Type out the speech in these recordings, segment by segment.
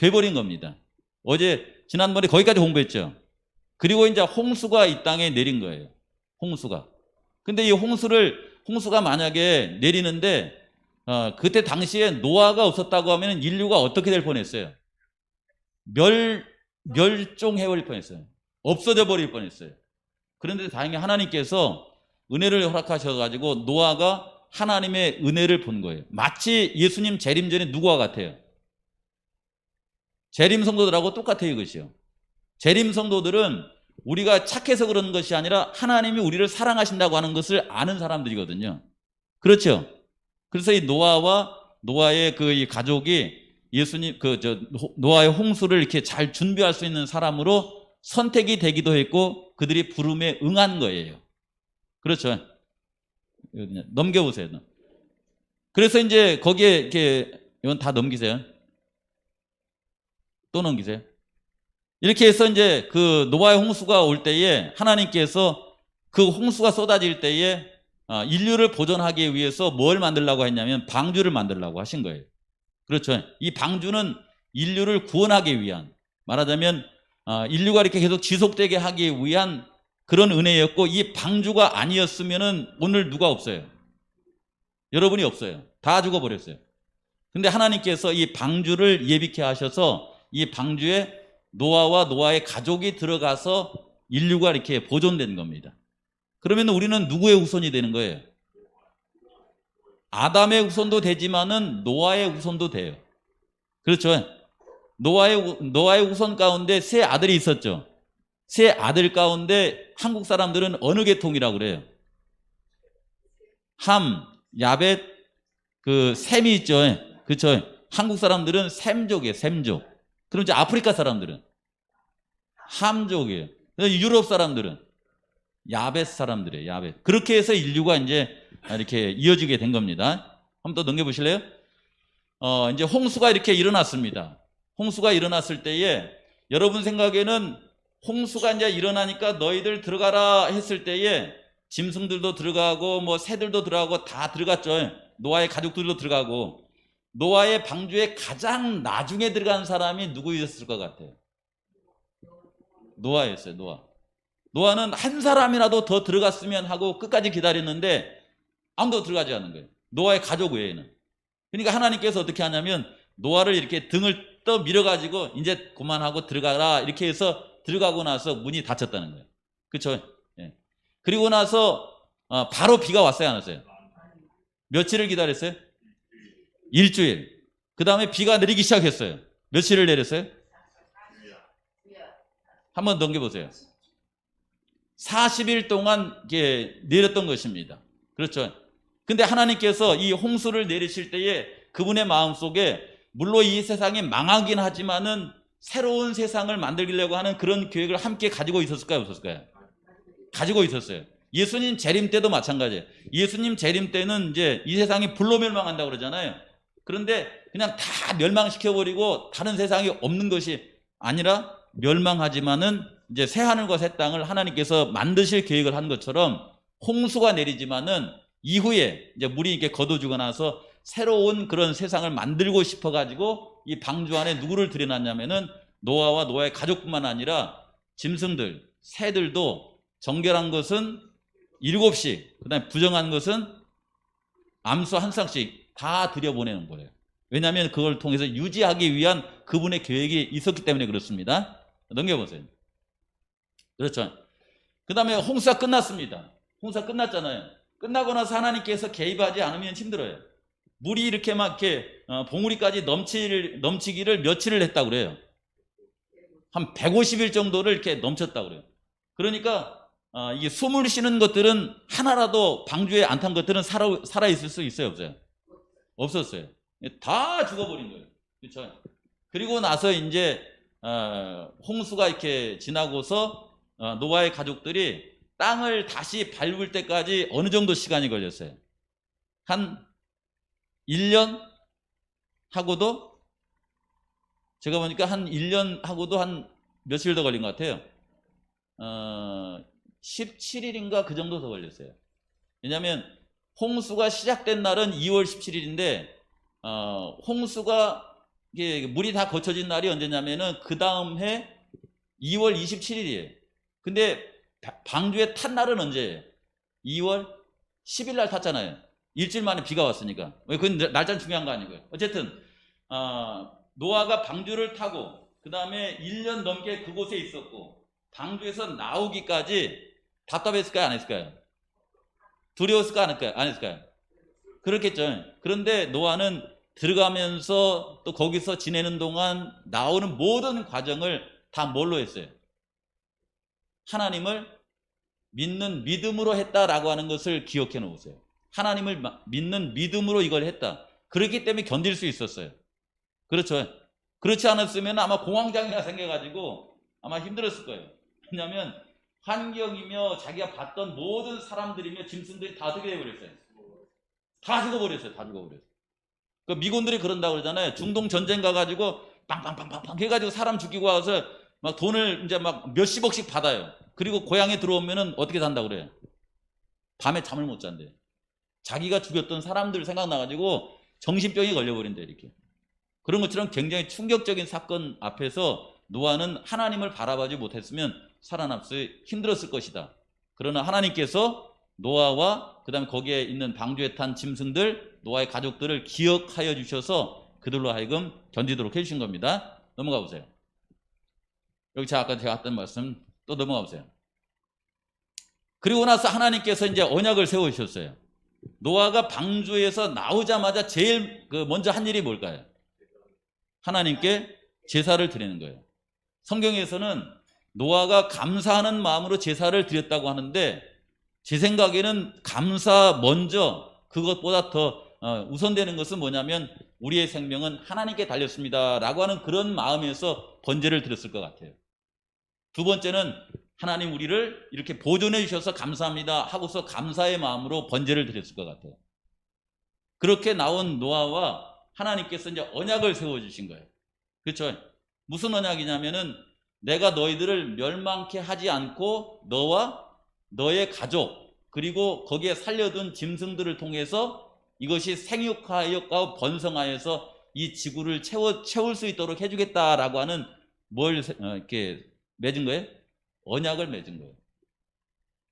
돼버린 겁니다. 어제 지난번에 거기까지 공부했죠. 그리고 이제 홍수가 이 땅에 내린 거예요. 홍수가. 근데 이 홍수가 만약에 내리는데 그때 당시에 노아가 없었다고 하면 인류가 어떻게 될 뻔했어요? 멸종해버릴 뻔했어요. 없어져 버릴 뻔했어요. 그런데 다행히 하나님께서 은혜를 허락하셔가지고 노아가 하나님의 은혜를 본 거예요. 마치 예수님 재림 전에 누구와 같아요? 재림 성도들하고 똑같아요, 이것이요. 재림 성도들은 우리가 착해서 그러는 것이 아니라 하나님이 우리를 사랑하신다고 하는 것을 아는 사람들이거든요. 그렇죠? 그래서 이 노아의 이 가족이 노아의 홍수를 이렇게 잘 준비할 수 있는 사람으로 선택이 되기도 했고 그들이 부름에 응한 거예요. 그렇죠? 넘겨보세요. 그래서 이제 거기에 이렇게 이건 다 넘기세요. 또 넘기세요. 이렇게 해서 이제 그 노아의 홍수가 올 때에 하나님께서 그 홍수가 쏟아질 때에 인류를 보존하기 위해서 뭘 만들려고 했냐면 방주를 만들려고 하신 거예요. 그렇죠. 이 방주는 인류를 구원하기 위한, 말하자면 인류가 이렇게 계속 지속되게 하기 위한 그런 은혜였고, 이 방주가 아니었으면은 오늘 누가 없어요? 여러분이 없어요. 다 죽어버렸어요. 근데 하나님께서 이 방주를 예비케 하셔서 이 방주에 노아와 노아의 가족이 들어가서 인류가 이렇게 보존된 겁니다. 그러면 우리는 누구의 후손이 되는 거예요? 아담의 후손도 되지만은 노아의 후손도 돼요. 그렇죠? 노아의 후손 가운데 세 아들이 있었죠. 세 아들 가운데 한국 사람들은 어느 계통이라고 그래요? 함, 야벳, 셈이 있죠. 그렇죠? 한국 사람들은 셈족이에요. 셈족. 그럼 이제 아프리카 사람들은 함족이에요. 유럽 사람들은 야벳 사람들이에요. 야벳. 그렇게 해서 인류가 이제 이렇게 이어지게 된 겁니다. 한번 더 넘겨보실래요? 이제 홍수가 이렇게 일어났습니다. 홍수가 일어났을 때에 여러분 생각에는 홍수가 이제 일어나니까 너희들 들어가라 했을 때에 짐승들도 들어가고 뭐 새들도 들어가고 다 들어갔죠. 노아의 가족들도 들어가고. 노아의 방주에 가장 나중에 들어간 사람이 누구였을 것 같아요? 노아였어요. 노아는 한 사람이라도 더 들어갔으면 하고 끝까지 기다렸는데 아무도 들어가지 않는 거예요. 노아의 가족 외에는. 그러니까 하나님께서 어떻게 하냐면 노아를 이렇게 등을 떠 밀어가지고 이제 그만하고 들어가라 이렇게 해서 들어가고 나서 문이 닫혔다는 거예요. 그렇죠? 예. 그리고 나서 바로 비가 왔어요, 안 왔어요? 며칠을 기다렸어요? 일주일. 그 다음에 비가 내리기 시작했어요. 며칠을 내렸어요? 한번 넘겨보세요. 40일 동안 이게 내렸던 것입니다. 그렇죠? 근데 하나님께서 이 홍수를 내리실 때에 그분의 마음속에 물론 이 세상이 망하긴 하지만은 새로운 세상을 만들려고 하는 그런 계획을 함께 가지고 있었을까요? 없었을까요? 가지고 있었어요. 예수님 재림 때도 마찬가지예요. 예수님 재림 때는 이제 이 세상이 불로 멸망한다고 그러잖아요. 그런데 그냥 다 멸망시켜버리고 다른 세상이 없는 것이 아니라 멸망하지만은 이제 새 하늘과 새 땅을 하나님께서 만드실 계획을 한 것처럼 홍수가 내리지만은 이후에 이제 물이 이렇게 걷어주고 나서 새로운 그런 세상을 만들고 싶어가지고 이 방주 안에 누구를 들여놨냐면은 노아와 노아의 가족뿐만 아니라 짐승들, 새들도 정결한 것은 7씩, 그 다음에 부정한 것은 암수 한 쌍씩 다 들여보내는 거예요. 왜냐하면 그걸 통해서 유지하기 위한 그분의 계획이 있었기 때문에 그렇습니다. 넘겨보세요. 그렇죠. 그 다음에 홍수가 끝났습니다. 홍수가 끝났잖아요. 끝나고 나서 하나님께서 개입하지 않으면 힘들어요. 물이 이렇게 막 이렇게 봉우리까지 넘치기를 며칠을 했다고 그래요. 한 150일 정도를 이렇게 넘쳤다고 그래요. 그러니까 이게 숨을 쉬는 것들은 하나라도 방주에 안 탄 것들은 살아 있을 수 있어요, 없어요? 없었어요. 다 죽어버린 거예요. 그렇죠? 그리고 나서 이제 홍수가 이렇게 지나고서 노아의 가족들이 땅을 다시 밟을 때까지 어느 정도 시간이 걸렸어요? 한 1년 하고도 제가 보니까 한 1년 하고도 한 며칠 더 걸린 것 같아요. 17일인가 그 정도 더 걸렸어요. 왜냐하면 홍수가 시작된 날은 2월 17일인데 홍수가 이게 물이 다 거쳐진 날이 언제냐면은 그 다음 해 2월 27일이에요. 근데 방주에 탄 날은 언제예요? 2월 10일 날 탔잖아요. 일주일 만에 비가 왔으니까. 그건 날짜는 중요한 거 아니고요. 어쨌든 노아가 방주를 타고 그 다음에 1년 넘게 그곳에 있었고 방주에서 나오기까지 답답했을까요? 안 했을까요? 두려웠을까요? 안 했을까요? 그렇겠죠. 그런데 노아는 들어가면서 또 거기서 지내는 동안 나오는 모든 과정을 다 뭘로 했어요? 하나님을 믿는 믿음으로 했다라고 하는 것을 기억해 놓으세요. 하나님을 믿는 믿음으로 이걸 했다. 그렇기 때문에 견딜 수 있었어요. 그렇죠. 그렇지 않았으면 아마 공황장애가 생겨가지고 아마 힘들었을 거예요. 왜냐하면 환경이며 자기가 봤던 모든 사람들이며 짐승들이 다 어떻게 되어버렸어요? 다 죽어버렸어요. 다 죽어버렸어요. 그 미군들이 그런다고 그러잖아요. 중동 전쟁 가가지고 빵빵빵빵빵 해가지고 사람 죽이고 와서 막 돈을 이제 막 몇십억씩 받아요. 그리고 고향에 들어오면은 어떻게 산다고 그래요? 밤에 잠을 못 잔대요. 자기가 죽였던 사람들 생각나가지고 정신병이 걸려버린대 이렇게. 그런 것처럼 굉장히 충격적인 사건 앞에서 노아는 하나님을 바라보지 못했으면 살아남기 힘들었을 것이다. 그러나 하나님께서 노아와 그 다음에 거기에 있는 방주에 탄 짐승들, 노아의 가족들을 기억하여 주셔서 그들로 하여금 견디도록 해주신 겁니다. 넘어가 보세요. 여기 아까 제가 했던 말씀 또 넘어가 보세요. 그리고 나서 하나님께서 이제 언약을 세우셨어요. 노아가 방주에서 나오자마자 제일 먼저 한 일이 뭘까요? 하나님께 제사를 드리는 거예요. 성경에서는 노아가 감사하는 마음으로 제사를 드렸다고 하는데 제 생각에는 감사 먼저 그것보다 더 우선되는 것은 뭐냐면 우리의 생명은 하나님께 달렸습니다 라고 하는 그런 마음에서 번제를 드렸을 것 같아요. 두 번째는 하나님 우리를 이렇게 보존해 주셔서 감사합니다 하고서 감사의 마음으로 번제를 드렸을 것 같아요. 그렇게 나온 노아와 하나님께서 이제 언약을 세워주신 거예요. 그렇죠? 무슨 언약이냐면은 내가 너희들을 멸망케 하지 않고 너와 너의 가족 그리고 거기에 살려둔 짐승들을 통해서 이것이 생육하여 번성하여서 이 지구를 채울 수 있도록 해주겠다라고 하는 뭘 이렇게 맺은 거예요? 언약을 맺은 거예요.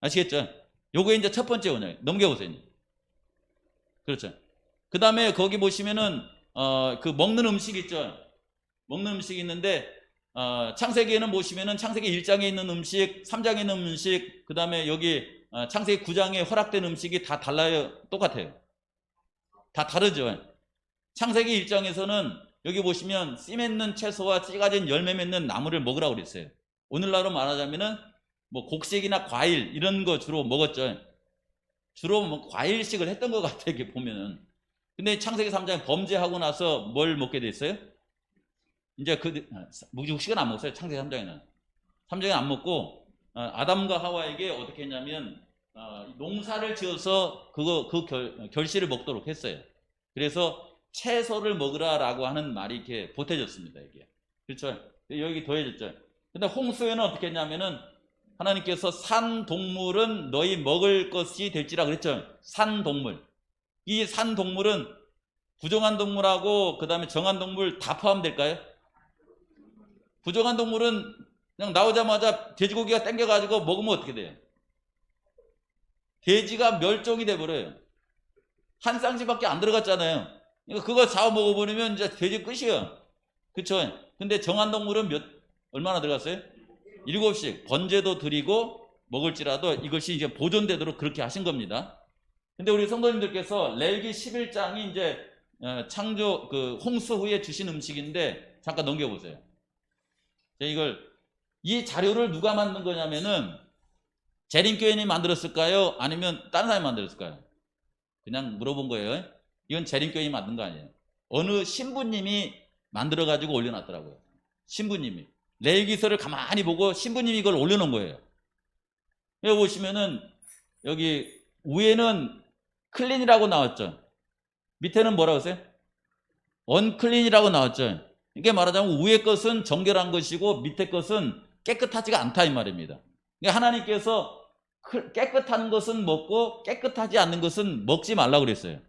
아시겠죠? 요게 이제 첫 번째 언약. 넘겨보세요. 그렇죠. 그 다음에 거기 보시면은 그 먹는 음식 있죠. 먹는 음식이 있는데 창세기에는 보시면은 창세기 1장에 있는 음식, 3장에 있는 음식, 그 다음에 여기 창세기 9장에 허락된 음식이 다 달라요? 똑같아요? 다 다르죠. 창세기 1장에서는 여기 보시면 씨 맺는 채소와 씨 가진 열매 맺는 나무를 먹으라고 그랬어요. 오늘날로 말하자면은 뭐 곡식이나 과일 이런 거 주로 먹었죠. 주로 뭐 과일식을 했던 것 같아요. 이렇게 보면은. 근데 창세기 3장에 범죄하고 나서 뭘 먹게 됐어요? 이제 육식은 안 먹었어요. 창세기 3장에는. 3장에 안 먹고 아담과 하와에게 어떻게 했냐면 농사를 지어서 결실을 먹도록 했어요. 그래서 채소를 먹으라라고 하는 말이 이렇게 보태졌습니다. 이게. 그렇죠? 여기 더해졌죠. 근데 홍수에는 어떻게 했냐면은 하나님께서 산 동물은 너희 먹을 것이 될지라 그랬죠. 산 동물. 이 산 동물은 부정한 동물하고 그 다음에 정한 동물 다 포함될까요? 부정한 동물은 그냥 나오자마자 돼지고기가 땡겨가지고 먹으면 어떻게 돼요? 돼지가 멸종이 돼버려요. 한 쌍씩밖에 안 들어갔잖아요. 그러니까 그거 잡아 먹어버리면 이제 돼지 끝이에요. 그쵸? 근데 정한 동물은 얼마나 들어갔어요? 7씩. 번제도 드리고 먹을지라도 이것이 이제 보존되도록 그렇게 하신 겁니다. 근데 우리 성도님들께서 레위기 11장이 이제 창조 홍수 후에 주신 음식인데 잠깐 넘겨보세요. 이 자료를 누가 만든 거냐면은 재림교인이 만들었을까요? 아니면 다른 사람이 만들었을까요? 그냥 물어본 거예요. 이건 재림교인이 만든 거 아니에요. 어느 신부님이 만들어가지고 올려놨더라고요. 신부님이. 레위기서를 가만히 보고 신부님이 이걸 올려놓은 거예요. 여기 보시면은 여기 위에는 클린이라고 나왔죠. 밑에는 뭐라고 했어요? 언클린이라고 나왔죠. 이게 말하자면 위에 것은 정결한 것이고 밑에 것은 깨끗하지가 않다 이 말입니다. 그러니까 하나님께서 깨끗한 것은 먹고 깨끗하지 않는 것은 먹지 말라고 그랬어요.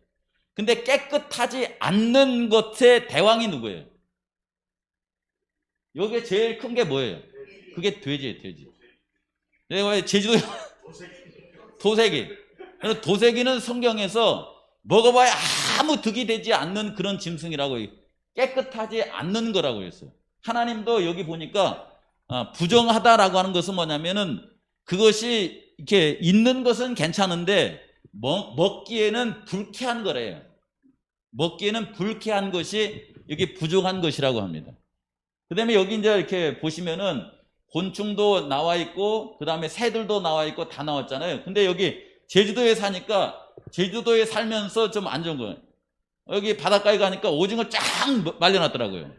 근데 깨끗하지 않는 것의 대왕이 누구예요? 여기에 제일 큰 게 뭐예요? 그게 돼지예요, 돼지. 내가 제주도 도색이. 도색이는 성경에서 먹어봐야 아무 득이 되지 않는 그런 짐승이라고, 깨끗하지 않는 거라고 했어요. 하나님도 여기 보니까 부정하다라고 하는 것은 뭐냐면은 그것이 이렇게 있는 것은 괜찮은데 먹기에는 불쾌한 거래요. 먹기에는 불쾌한 것이 여기 부족한 것이라고 합니다. 그 다음에 여기 이제 이렇게 보시면은 곤충도 나와 있고, 그 다음에 새들도 나와 있고, 다 나왔잖아요. 근데 여기 제주도에 사니까, 제주도에 살면서 좀 안 좋은 거예요. 여기 바닷가에 가니까 오징어 쫙 말려놨더라고요.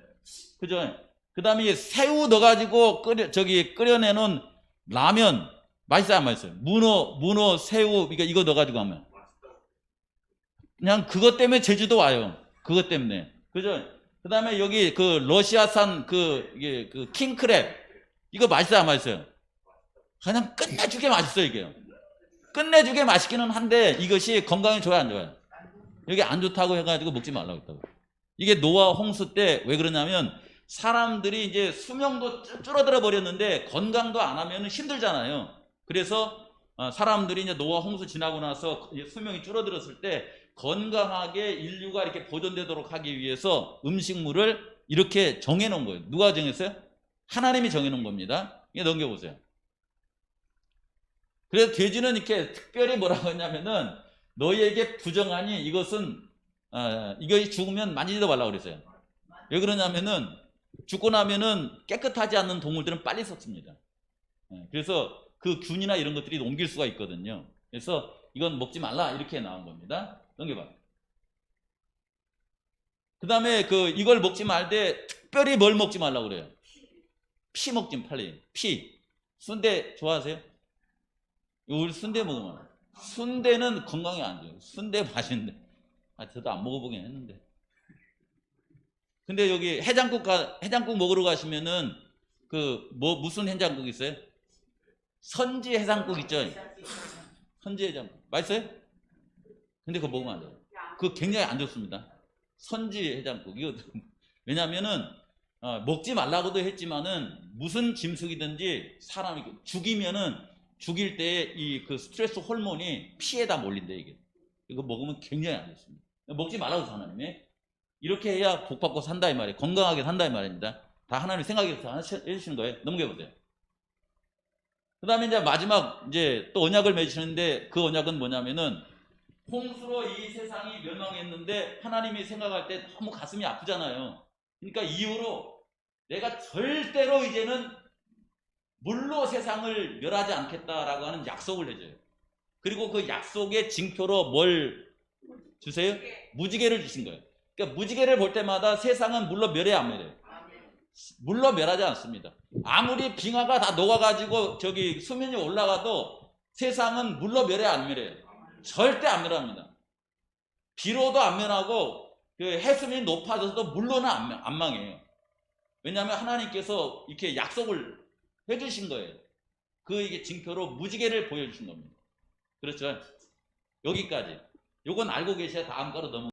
그죠? 그 다음에 새우 넣어가지고 끓여내는 라면, 맛있어요, 안 맛있어요? 문어, 새우, 이거 넣어가지고 하면. 그냥 그것 때문에 제주도 와요. 그것 때문에. 그죠? 그 다음에 여기 그 러시아산 그 킹크랩. 이거 맛있어요, 안 맛있어요? 그냥 끝내주게 맛있어요, 이게요. 끝내주게 맛있기는 한데 이것이 건강에 좋아요, 안 좋아요? 여기 안 좋다고 해가지고 먹지 말라고 했다고. 이게 노아 홍수 때 왜 그러냐면 사람들이 이제 수명도 줄어들어 버렸는데 건강도 안 하면 힘들잖아요. 그래서 사람들이 이제 노아 홍수 지나고 나서 수명이 줄어들었을 때 건강하게 인류가 이렇게 보존되도록 하기 위해서 음식물을 이렇게 정해놓은 거예요. 누가 정했어요? 하나님이 정해놓은 겁니다. 이게 넘겨보세요. 그래서 돼지는 이렇게 특별히 뭐라고 했냐면은 너희에게 부정하니 이것은 이거 죽으면 만지지도 말라고 그랬어요. 왜 그러냐면은 죽고 나면은 깨끗하지 않는 동물들은 빨리 썩습니다. 그래서 그 균이나 이런 것들이 옮길 수가 있거든요. 그래서 이건 먹지 말라 이렇게 나온 겁니다. 넘겨봐. 그 다음에 이걸 먹지 말되 특별히 뭘 먹지 말라고 그래요? 피 먹지 말라. 피. 순대 좋아하세요? 우리 순대 먹으면 순대는 건강에 안 좋아요. 순대 맛있는데 저도 안 먹어보긴 했는데. 근데 여기 해장국 먹으러 가시면은 무슨 해장국 있어요? 선지 해장국 있죠? 선지 해장국 맛있어요? 근데 그거 먹으면 안 돼요. 그거 굉장히 안 좋습니다. 선지 해장국. 이거 왜냐면은 먹지 말라고도 했지만은 무슨 짐승이든지 사람이 죽이면은 죽일 때 그 스트레스 호르몬이 피에다 몰린대 이게. 이거 먹으면 굉장히 안 좋습니다. 먹지 말라고 해서 하나님이 이렇게 해야 복받고 산다 이 말이에요. 건강하게 산다 이 말입니다. 다 하나님 생각해서 해주시는 거예요. 넘겨보세요. 그 다음에 이제 마지막 이제 또 언약을 맺으시는데 그 언약은 뭐냐면은 홍수로 이 세상이 멸망했는데 하나님이 생각할 때 너무 가슴이 아프잖아요. 그러니까 이후로 내가 절대로 이제는 물로 세상을 멸하지 않겠다라고 하는 약속을 해줘요. 그리고 그 약속의 징표로 뭘 주세요? 무지개를 주신 거예요. 그러니까 무지개를 볼 때마다 세상은 물로 멸해 안 멸해요? 물로 멸하지 않습니다. 아무리 빙하가 다 녹아가지고 수면이 올라가도 세상은 물로 멸해 안 멸해요? 절대 안 멸합니다. 비로도 안 멸하고 해수면이 높아져서도 물로는 안 망해요. 왜냐하면 하나님께서 이렇게 약속을 해주신 거예요. 이게 징표로 무지개를 보여주신 겁니다. 그렇죠? 여기까지. 요건 알고 계셔야 다음 거로 넘어.